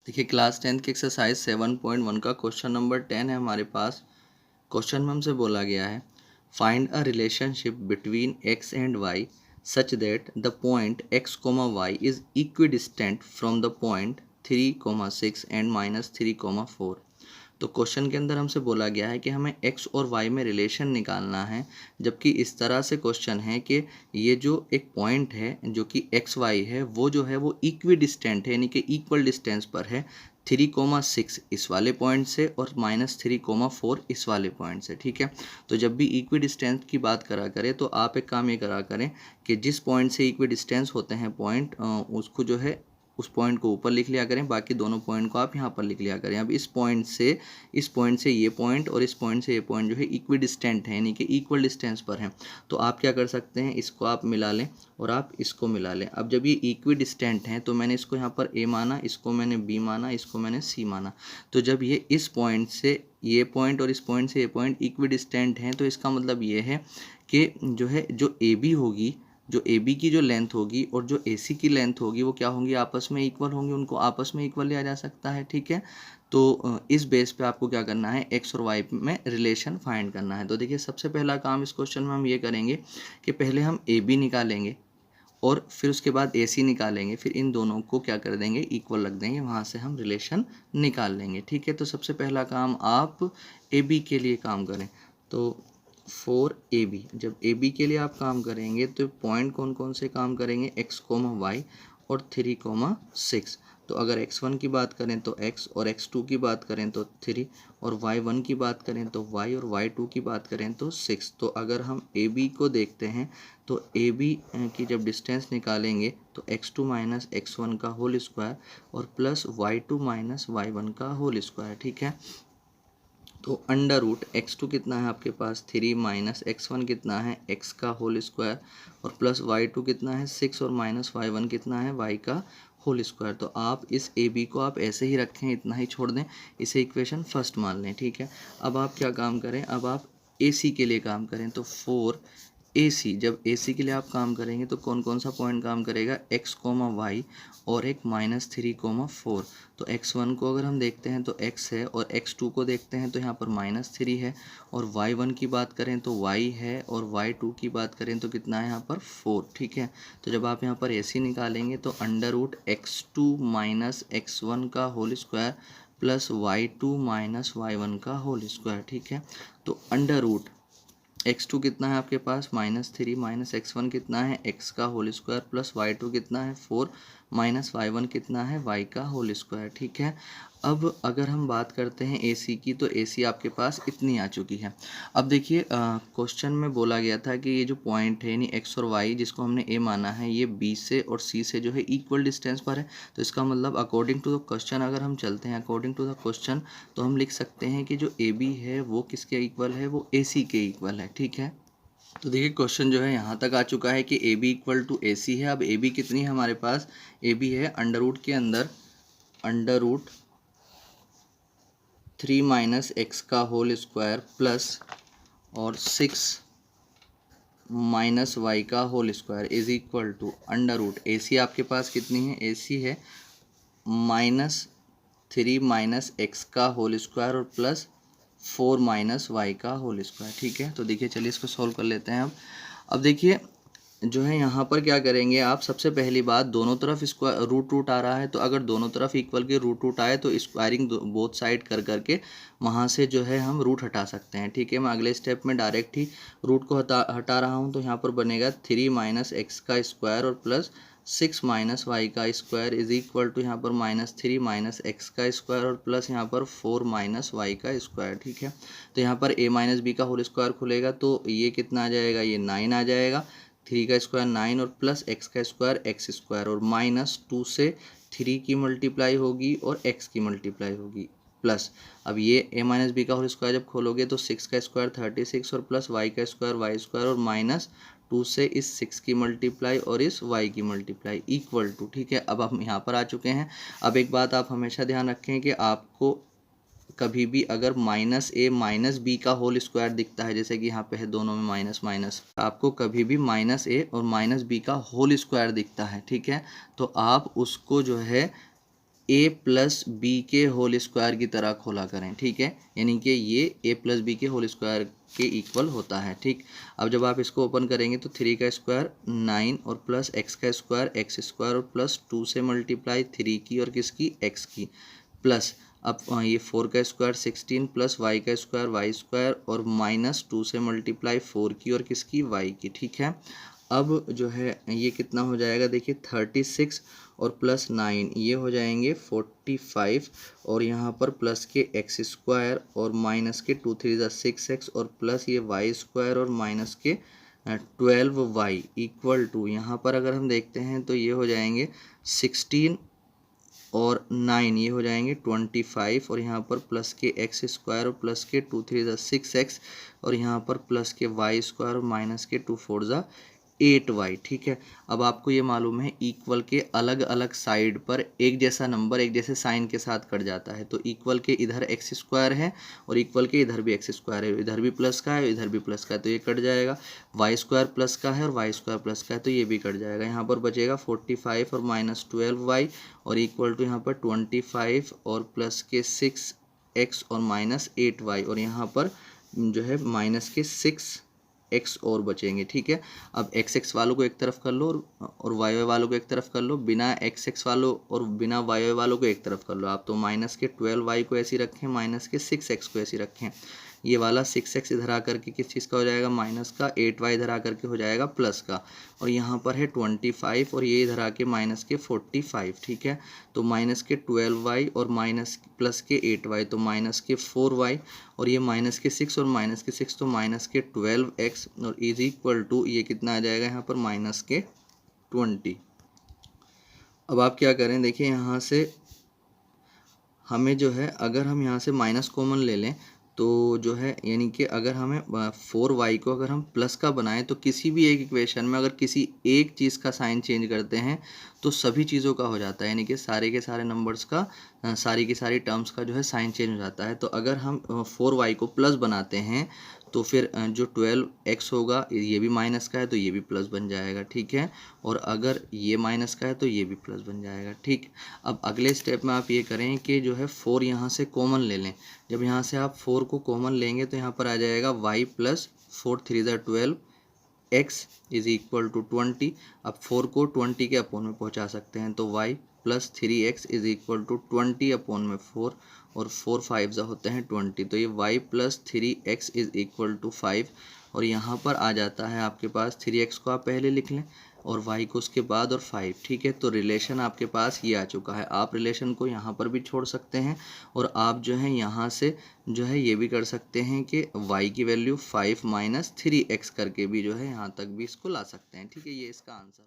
देखिए क्लास 10 की एक्सरसाइज 7.1 का क्वेश्चन नंबर 10 है हमारे पास। क्वेश्चन में हमसे बोला गया है find a relationship between x and y such that the point x, y is equidistant from the point 3, 6 and -3, 4। तो क्वेश्चन के अंदर हमसे बोला गया है कि हमें x और y में रिलेशन निकालना है, जबकि इस तरह से क्वेश्चन है कि ये जो एक पॉइंट है जो कि एक्स वाई है वो जो है वो इक्वी डिस्टेंट है, यानी कि इक्वल डिस्टेंस पर है 3, 6 इस वाले पॉइंट से और -3, 4 इस वाले पॉइंट से। ठीक है, तो जब भी इक्वी डिस्टेंस की बात करा करें तो आप एक काम ये करा करें कि जिस पॉइंट से इक्वी डिस्टेंस होते हैं पॉइंट, उसको जो है उस पॉइंट को ऊपर लिख लिया करें, बाकी दोनों पॉइंट को आप यहाँ पर लिख लिया करें। अब इस पॉइंट से ये पॉइंट और इस पॉइंट से ये पॉइंट जो है इक्वी डिस्टेंट है, यानी कि इक्वल डिस्टेंस पर है। तो आप क्या कर सकते हैं, इसको आप मिला लें और आप इसको मिला लें। अब जब ये इक्वी डिस्टेंट हैं तो मैंने इसको यहाँ पर ए माना, इसको मैंने बी माना, इसको मैंने सी माना। तो जब ये इस पॉइंट से ये पॉइंट और इस पॉइंट से ये पॉइंट इक्वी डिस्टेंट हैं तो इसका मतलब ये है कि जो ए बी होगी, जो ए बी की जो लेंथ होगी और जो ए सी की लेंथ होगी वो क्या होंगी, आपस में इक्वल होंगी, उनको आपस में इक्वल लिया जा सकता है। ठीक है, तो इस बेस पे आपको क्या करना है, एक्स और वाई में रिलेशन फाइंड करना है। तो देखिए सबसे पहला काम इस क्वेश्चन में हम ये करेंगे कि पहले हम ए बी निकालेंगे और फिर उसके बाद ए सी निकालेंगे, फिर इन दोनों को क्या कर देंगे, इक्वल रख देंगे, वहाँ से हम रिलेशन निकाल लेंगे। ठीक है, तो सबसे पहला काम आप ए बी के लिए काम करें। तो 4AB, जब AB के लिए आप काम करेंगे तो पॉइंट कौन कौन से काम करेंगे, x, y और 3, 6। तो अगर x1 की बात करें तो x और x2 की बात करें तो 3 और y1 की बात करें तो y और y2 की बात करें तो 6। तो अगर हम AB को देखते हैं तो AB की जब डिस्टेंस निकालेंगे तो x2 माइनस x1 का होल स्क्वायर और प्लस y2 माइनस y1 का होल स्क्वायर। ठीक है, तो अंडर रूट x2 कितना है आपके पास 3 माइनस x1 कितना है x का होल स्क्वायर और प्लस y2 कितना है 6 और माइनस y1 कितना है y का होल स्क्वायर। तो आप इस ए बी को आप ऐसे ही रखें, इतना ही छोड़ दें, इसे इक्वेशन फर्स्ट मान लें। ठीक है, अब आप क्या काम करें, अब आप ए सी के लिए काम करें। तो 4AC, जब AC के लिए आप काम करेंगे तो कौन कौन सा पॉइंट काम करेगा, x, y और एक -3, 4। तो x1 को अगर हम देखते हैं तो x है और x2 को देखते हैं तो यहाँ पर -3 है और y1 की बात करें तो y है और y2 की बात करें तो कितना है यहाँ पर 4। ठीक है, तो जब आप यहाँ पर AC निकालेंगे तो under root x2 minus x1 का whole square plus y2 minus y1 का होल स्क्वायर। ठीक है, तो अंडर रूट x2 कितना है आपके पास -3 माइनस x1 कितना है x का होल स्क्वायर प्लस y2 कितना है 4 माइनस y1 कितना है y का होल स्क्वायर। ठीक है, अब अगर हम बात करते हैं AC की तो AC आपके पास इतनी आ चुकी है। अब देखिए क्वेश्चन में बोला गया था कि ये जो पॉइंट है यानी x और y जिसको हमने A माना है ये B से और C से जो है इक्वल डिस्टेंस पर है। तो इसका मतलब अकॉर्डिंग टू द क्वेश्चन अगर हम चलते हैं अकॉर्डिंग टू द क्वेश्चन तो हम लिख सकते हैं कि जो AB है वो किसके इक्वल है, वो AC के इक्वल है। ठीक है, तो देखिए क्वेश्चन जो है यहाँ तक आ चुका है कि A B equal to A C है। अब ए बी कितनी है हमारे पास, ए बी है अंडर रूट के अंदर अंडर रूट 3 माइनस एक्स का होल स्क्वायर प्लस और 6 माइनस वाई का whole square is equal to under root A C आपके पास कितनी है, ए सी है -3 माइनस एक्स का होल स्क्वायर और प्लस 4 माइनस वाई का होल स्क्वायर। ठीक है, तो देखिए चलिए इसको सॉल्व कर लेते हैं। अब देखिए जो है यहाँ पर क्या करेंगे आप, सबसे पहली बात दोनों तरफ स्क्वायर रूट रूट आ रहा है तो अगर दोनों तरफ इक्वल के रूट रूट आए तो स्क्वायरिंग बोथ साइड कर करके वहाँ से जो है हम रूट हटा सकते हैं। ठीक है, मैं अगले स्टेप में डायरेक्ट ही रूट को हटा रहा हूँ। तो यहाँ पर बनेगा 3 माइनस एक्स का स्क्वायर और प्लस 6 माइनस वाई का स्क्वायर इज इक्वल टू यहाँ पर -3 माइनस एक्स का स्क्वायर और प्लस यहाँ पर 4 माइनस वाई का स्क्वायर। ठीक है, तो यहाँ पर a माइनस बी का होल स्क्वायर खुलेगा तो ये कितना आ जाएगा, ये 9 आ जाएगा, 3 का स्क्वायर 9 और प्लस एक्स का स्क्वायर एक्स स्क्वायर और -2 से 3 की मल्टीप्लाई होगी और एक्स की मल्टीप्लाई होगी प्लस। अब ये a माइनस बी का होल स्क्वायर जब खोलोगे तो 6 का स्क्वायर 36 और प्लस y का स्क्वायर वाई स्क्वायर और -2 से इस 6 की मल्टीप्लाई और इस y की मल्टीप्लाई इक्वल टू। ठीक है, अब हम यहाँ पर आ चुके हैं। अब एक बात आप हमेशा ध्यान रखें कि आपको कभी भी अगर -a माइनस बी का होल स्क्वायर दिखता है, जैसे कि यहाँ पे है दोनों में माइनस माइनस, आपको कभी भी -a और -b का होल स्क्वायर दिखता है, ठीक है, तो आप उसको जो है ए प्लस बी के होल स्क्वायर की तरह खोला करें, ठीक है, यानी कि ये ए प्लस बी के होल स्क्वायर के इक्वल होता है, ठीक। अब जब आप इसको ओपन करेंगे तो 3 का स्क्वायर 9 और प्लस एक्स का स्क्वायर एक्स स्क्वायर और प्लस 2 से मल्टीप्लाई 3 की और किसकी एक्स की, प्लस अब ये 4 का स्क्वायर 16 प्लस वाई का स्क्वायर वाई स्क्वायर और माइनस 2 से मल्टीप्लाई 4 की और किसकी वाई की, ठीक है। अब जो है ये कितना हो जाएगा, देखिए 36 और प्लस 9 ये हो जाएंगे 45 और यहाँ पर प्लस के एक्स स्क्वायर और माइनस के 2 3 ज़ा 6x और प्लस ये वाई स्क्वायर और माइनस के 12y इक्वल टू, यहाँ पर अगर हम देखते हैं तो ये हो जाएंगे 16 और 9 ये हो जाएंगे 25 और यहाँ पर प्लस के एक्स स्क्वायर और प्लस के 2 3 ज़ा 6x और यहाँ पर प्लस के वाई स्क्वायर और माइनस के 2 4 ज़ा 8y, ठीक है। अब आपको ये मालूम है इक्वल के अलग अलग साइड पर एक जैसा नंबर एक जैसे साइन के साथ कट जाता है, तो इक्वल के इधर एक्स स्क्वायर है और इक्वल के इधर भी एक्स स्क्वायर है, इधर भी प्लस का है इधर भी प्लस का है, तो ये कट जाएगा। वाई स्क्वायर प्लस का है और वाई स्क्वायर प्लस का है, तो ये भी कट जाएगा। यहाँ पर बचेगा 45 और माइनस 12y और इक्वल टू यहाँ पर 25 और प्लस के 6x और माइनस 8y और यहाँ पर जो है माइनस के 6x और बचेंगे, ठीक है। अब एक्स एक्स वालों को एक तरफ कर लो और वाई वाई वालों को एक तरफ कर लो, बिना एक्स एक्स वालों और बिना वाई वाई वालों को एक तरफ कर लो आप, तो माइनस के 12y को ऐसे रखें, माइनस के 6x को ऐसे रखें। ये वाला 6x इधर आकर के किस चीज़ का हो जाएगा, माइनस का, 8y इधर आकर के हो जाएगा प्लस का, और यहाँ पर है 25 और ये इधर आके माइनस के 45, ठीक है। तो माइनस के 12y और माइनस प्लस के 8y तो माइनस के 4y और ये माइनस के 6 और माइनस के 6 तो माइनस के 12x और इज इक्वल टू ये कितना आ जाएगा यहाँ पर माइनस के 20। अब आप क्या करें, देखिए यहाँ से हमें जो है अगर हम यहाँ से माइनस कॉमन ले लें तो जो है यानी कि अगर हमें 4y को अगर हम प्लस का बनाएं तो किसी भी एक इक्वेशन में अगर किसी एक चीज़ का साइन चेंज करते हैं तो सभी चीज़ों का हो जाता है, यानी कि सारे के सारे नंबर्स का सारी की सारी टर्म्स का जो है साइन चेंज हो जाता है। तो अगर हम 4y को प्लस बनाते हैं तो फिर जो 12x होगा ये भी माइनस का है तो ये भी प्लस बन जाएगा, ठीक है। और अगर ये माइनस का है तो ये भी प्लस बन जाएगा, ठीक। अब अगले स्टेप में आप ये करें कि जो है 4 यहाँ से कॉमन ले लें। जब यहाँ से आप 4 को कॉमन लेंगे तो यहाँ पर आ जाएगा y प्लस 4 3 ज़ा 12 x इज इक्वल टू 20। अब 4 को 20 के अपोन में पहुँचा सकते हैं तो y plus 3x is equal to 20 upon में 4 और 4 5 ज़ा होते हैं 20, तो ये y plus 3x is equal to 5 और यहाँ पर आ जाता है आपके पास 3x को आप पहले लिख लें और y को उसके बाद और 5, ठीक है। तो रिलेशन आपके पास ये आ चुका है। आप रिलेशन को यहाँ पर भी छोड़ सकते हैं और आप जो है यहाँ से जो है ये भी कर सकते हैं कि y की वैल्यू 5 माइनस 3x करके भी जो है यहाँ तक भी इसको ला सकते हैं, ठीक है। ये इसका आंसर